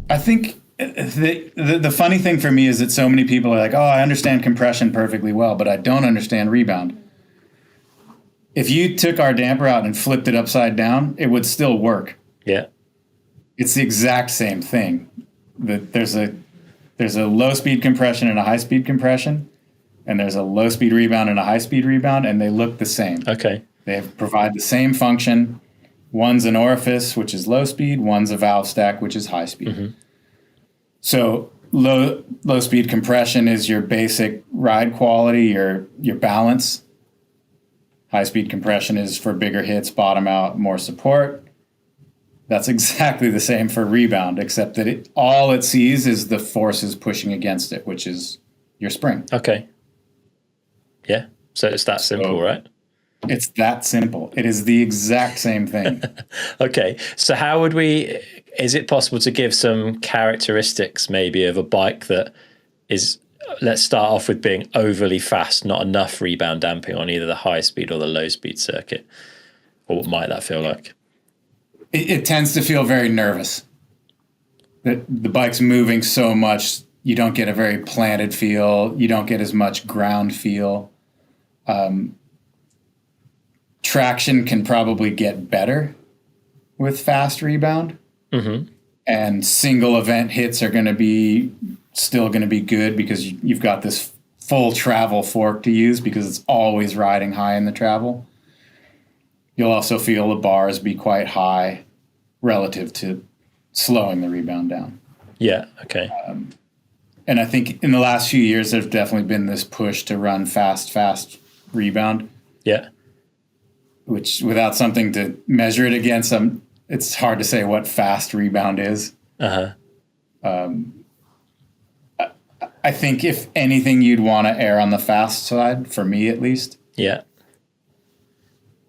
I think the funny thing for me is that so many people are like, oh, I understand compression perfectly well, but I don't understand rebound. If you took our damper out and flipped it upside down, it would still work. Yeah. It's the exact same thing. There's a low speed compression and a high speed compression, and there's a low speed rebound and a high speed rebound, and they look the same. Okay. They provide the same function. One's an orifice, which is low speed. One's a valve stack, which is high speed. Mm-hmm. So low speed compression is your basic ride quality, your balance. High speed compression is for bigger hits, bottom out, more support. That's exactly the same for rebound, except that all it sees is the forces pushing against it, which is your spring. Okay. Yeah. So it's that simple, right? It's that simple. It is the exact same thing. Okay. So how would is it possible to give some characteristics maybe of a bike that is, let's start off with being overly fast, not enough rebound damping on either the high speed or the low speed circuit? Or what might that feel like? It tends to feel very nervous. The bike's moving so much, you don't get a very planted feel. You don't get as much ground feel. Traction can probably get better with fast rebound. Mm-hmm. And single event hits are still going to be good because you've got this full travel fork to use because it's always riding high in the travel. You'll also feel the bars be quite high relative to slowing the rebound down. Yeah, okay. And I think in the last few years, there's definitely been this push to run fast rebound. Yeah. Which, without something to measure it against, it's hard to say what fast rebound is. Uh-huh. I think if anything, you'd want to err on the fast side, for me at least. Yeah.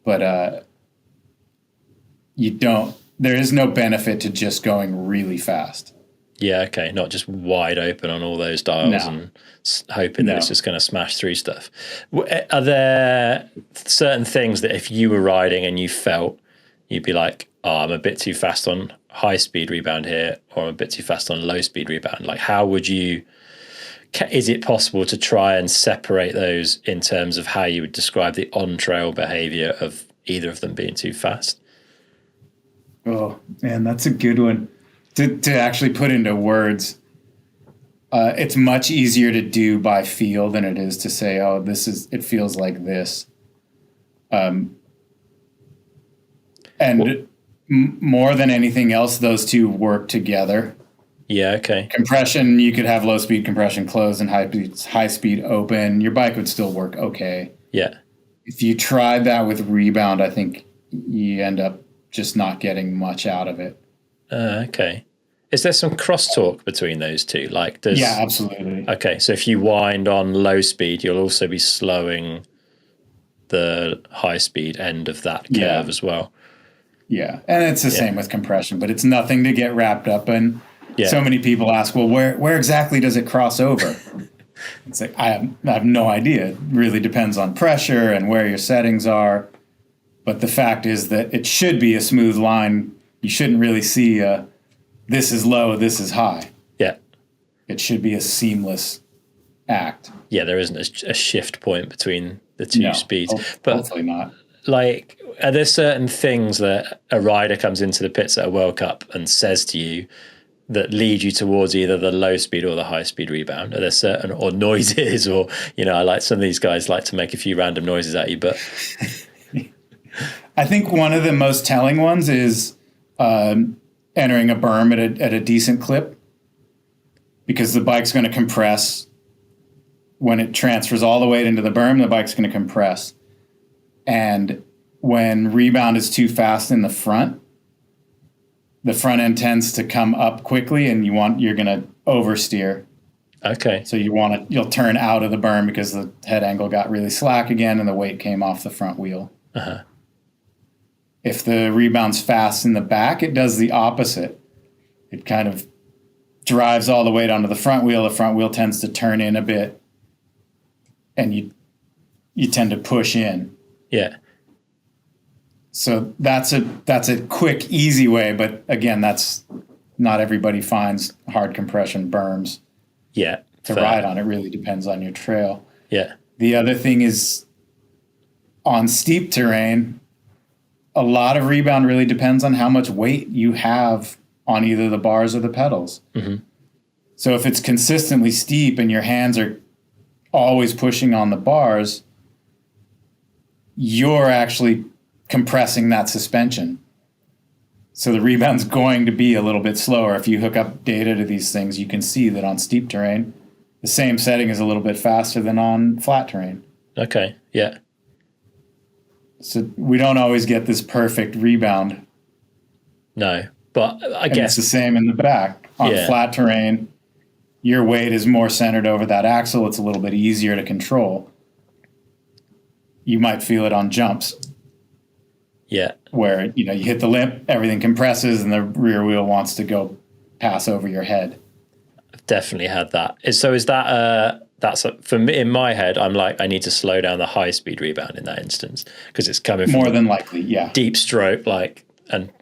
But there is no benefit to just going really fast. Yeah, okay. Not just wide open on all those dials and hoping that it's just going to smash through stuff. Are there certain things that if you were riding and you felt, you'd be like, oh, I'm a bit too fast on high speed rebound here, or I'm a bit too fast on low speed rebound? Like, how would you, is it possible to try and separate those in terms of how you would describe the on-trail behavior of either of them being too fast? Oh, man, that's a good one. To actually put into words, it's much easier to do by feel than it is to say, oh, it feels like this. More than anything else, those two work together. Yeah, okay. Compression, you could have low speed compression closed and high speed open. Your bike would still work okay. Yeah. If you tried that with rebound, I think you end up just not getting much out of it. Okay. Is there some crosstalk between those two? Yeah, absolutely. Okay, so if you wind on low speed, you'll also be slowing the high speed end of that curve as well. Yeah, and it's the same with compression, but it's nothing to get wrapped up in. Yeah. So many people ask, well, where exactly does it cross over? It's like, I have no idea. It really depends on pressure and where your settings are. But the fact is that it should be a smooth line. You shouldn't really see this is low, this is high. Yeah. It should be a seamless act. Yeah, there isn't a shift point between the two speeds. But hopefully not. Like, are there certain things that a rider comes into the pits at a World Cup and says to you that lead you towards either the low speed or the high speed rebound? Are there certain, or noises, or, I like some of these guys like to make a few random noises at you, but... I think one of the most telling ones is entering a berm at a decent clip, because the bike's going to compress. When it transfers all the weight into the berm, the bike's going to compress. And when rebound is too fast in the front end tends to come up quickly, and you're going to oversteer. Okay. So you'll turn out of the berm because the head angle got really slack again and the weight came off the front wheel. Uh-huh. If the rebound's fast in the back, it does the opposite. It kind of drives all the weight onto the front wheel. The front wheel tends to turn in a bit, and you tend to push in. Yeah. So that's a quick, easy way, but again, that's not everybody finds hard compression berms Yeah. to ride on. It really depends on your trail. Yeah. The other thing is on steep terrain, a lot of rebound really depends on how much weight you have on either the bars or the pedals. Mm-hmm. So if it's consistently steep and your hands are always pushing on the bars, you're actually compressing that suspension. So the rebound's going to be a little bit slower. If you hook up data to these things, you can see that on steep terrain, the same setting is a little bit faster than on flat terrain. Okay. Yeah. So we don't always get this perfect rebound. No, but I And guess it's the same in the back. On flat terrain, your weight is more centered over that axle. It's a little bit easier to control. You might feel it on jumps. Yeah. Where, you hit the lip, everything compresses, and the rear wheel wants to go pass over your head. I've definitely had that. So is that for me, in my head, I'm like, I need to slow down the high speed rebound in that instance because it's coming from more than likely, yeah, deep stroke, and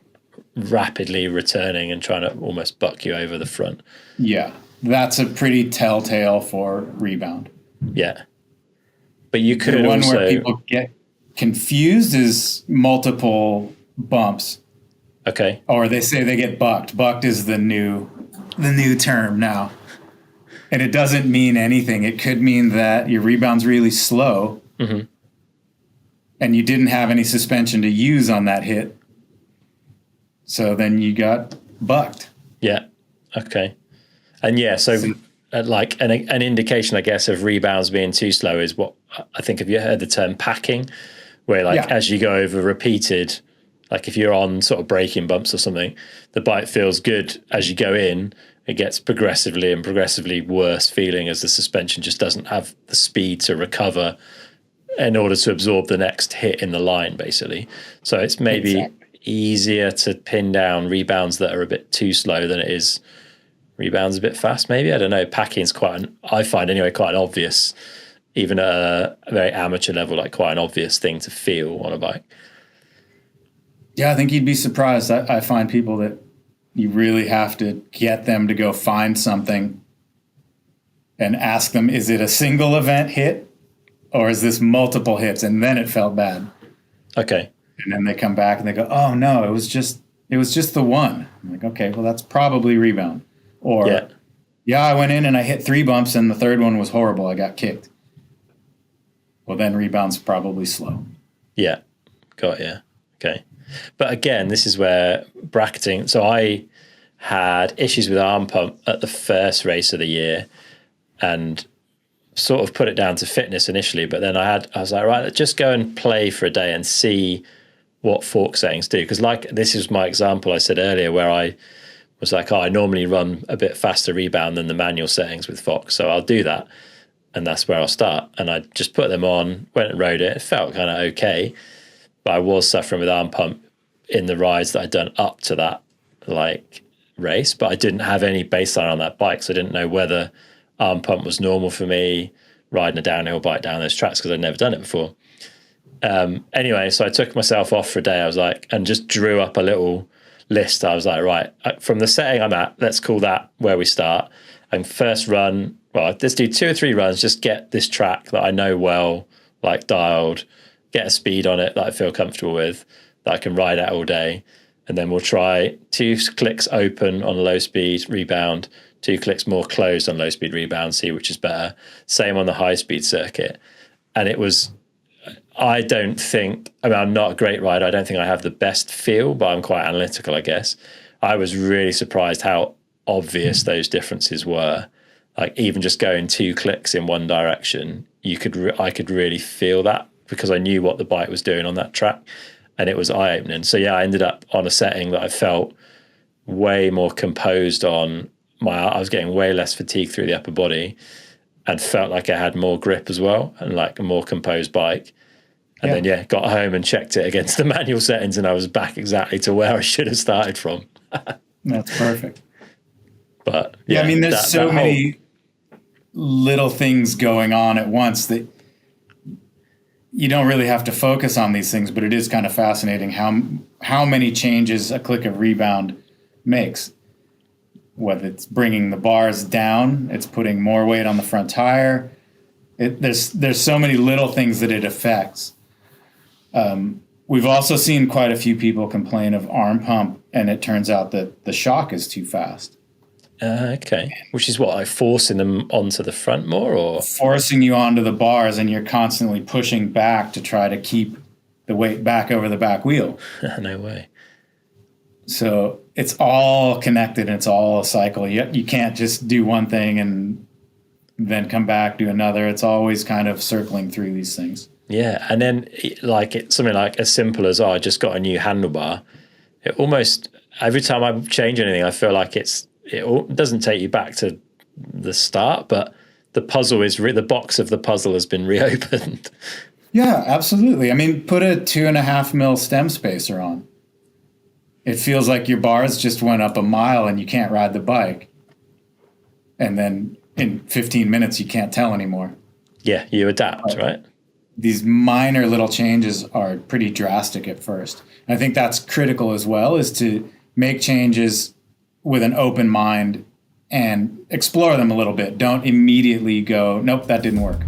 rapidly returning and trying to almost buck you over the front. Yeah, that's a pretty telltale for rebound. Yeah, but you could the one also, where people get confused is multiple bumps. Okay. Or they say they get bucked. Bucked is the new term now. And it doesn't mean anything. It could mean that your rebound's really slow, mm-hmm. and you didn't have any suspension to use on that hit. So then you got bucked. Yeah. Okay. And yeah, so like an indication, I guess, of rebounds being too slow is what I think. Have you heard the term packing? Where as you go over repeated, like if you're on sort of braking bumps or something, the bike feels good as you go in. It gets progressively worse feeling as the suspension just doesn't have the speed to recover in order to absorb the next hit in the line, basically. So it's maybe easier to pin down rebounds that are a bit too slow than it is rebounds a bit fast, maybe. I don't know. Packing's I find anyway, quite an obvious, even at a very amateur level, like quite an obvious thing to feel on a bike. Yeah, I think you'd be surprised. I find people that you really have to get them to go find something and ask them, is it a single event hit or is this multiple hits? And then it felt bad. Okay. And then they come back and they go, oh no, it was just the one. I'm like, okay, well that's probably rebound. Or I went in and I hit 3 bumps and the third one was horrible. I got kicked. Well, then rebound's probably slow. Yeah. Got you. Okay. But again, this is where bracketing. So I had issues with arm pump at the first race of the year and sort of put it down to fitness initially. But then I was like, right, let's just go and play for a day and see what fork settings do. Because this is my example I said earlier where I was like, I normally run a bit faster rebound than the manual settings with Fox. So I'll do that. And that's where I'll start. And I just put them on, went and rode it. It felt kind of okay. But I was suffering with arm pump in the rides that I'd done up to that race, but I didn't have any baseline on that bike, so I didn't know whether arm pump was normal for me riding a downhill bike down those tracks because I'd never done it before. Anyway, so I took myself off for a day. I was like, and just drew up a little list. I was like, right, from the setting I'm at, let's call that where we start. And first run, well, let's do 2 or 3 runs, just get this track that I know well, dialed, get a speed on it that I feel comfortable with, that I can ride at all day. And then we'll try 2 clicks open on low speed rebound, 2 clicks more closed on low speed rebound, see which is better. Same on the high speed circuit. And it was, I'm not a great rider. I don't think I have the best feel, but I'm quite analytical, I guess. I was really surprised how obvious those differences were. Even just going 2 clicks in one direction, I could really feel that because I knew what the bike was doing on that track, and it was eye-opening. So I ended up on a setting that I felt way more composed on. I was getting way less fatigue through the upper body and felt like I had more grip as well and a more composed bike. And then got home and checked it against the manual settings and I was back exactly to where I should have started from. That's perfect. But I mean, there's so many little things going on at once that you don't really have to focus on these things, but it is kind of fascinating how many changes a click of rebound makes. whether it's bringing the bars down, it's putting more weight on the front tire. There's so many little things that it affects. We've also seen quite a few people complain of arm pump, and it turns out that the shock is too fast. Okay. Which is what, like forcing them onto the front more, or forcing you onto the bars, and you're constantly pushing back to try to keep the weight back over the back wheel. No way. So it's all connected, and it's all a cycle. You can't just do one thing and then come back, do another. It's always kind of circling through these things. Yeah. And then like it's something like as simple as, I just got a new handlebar. It almost, every time I change anything, I feel like it doesn't take you back to the start, but the puzzle is the box of the puzzle has been reopened. Yeah, absolutely. I mean, put a 2.5 mil stem spacer on. It feels like your bars just went up a mile and you can't ride the bike. And then in 15 minutes, you can't tell anymore. Yeah, you adapt, right? These minor little changes are pretty drastic at first. And I think that's critical as well, is to make changes with an open mind and explore them a little bit. Don't immediately go, nope, that didn't work.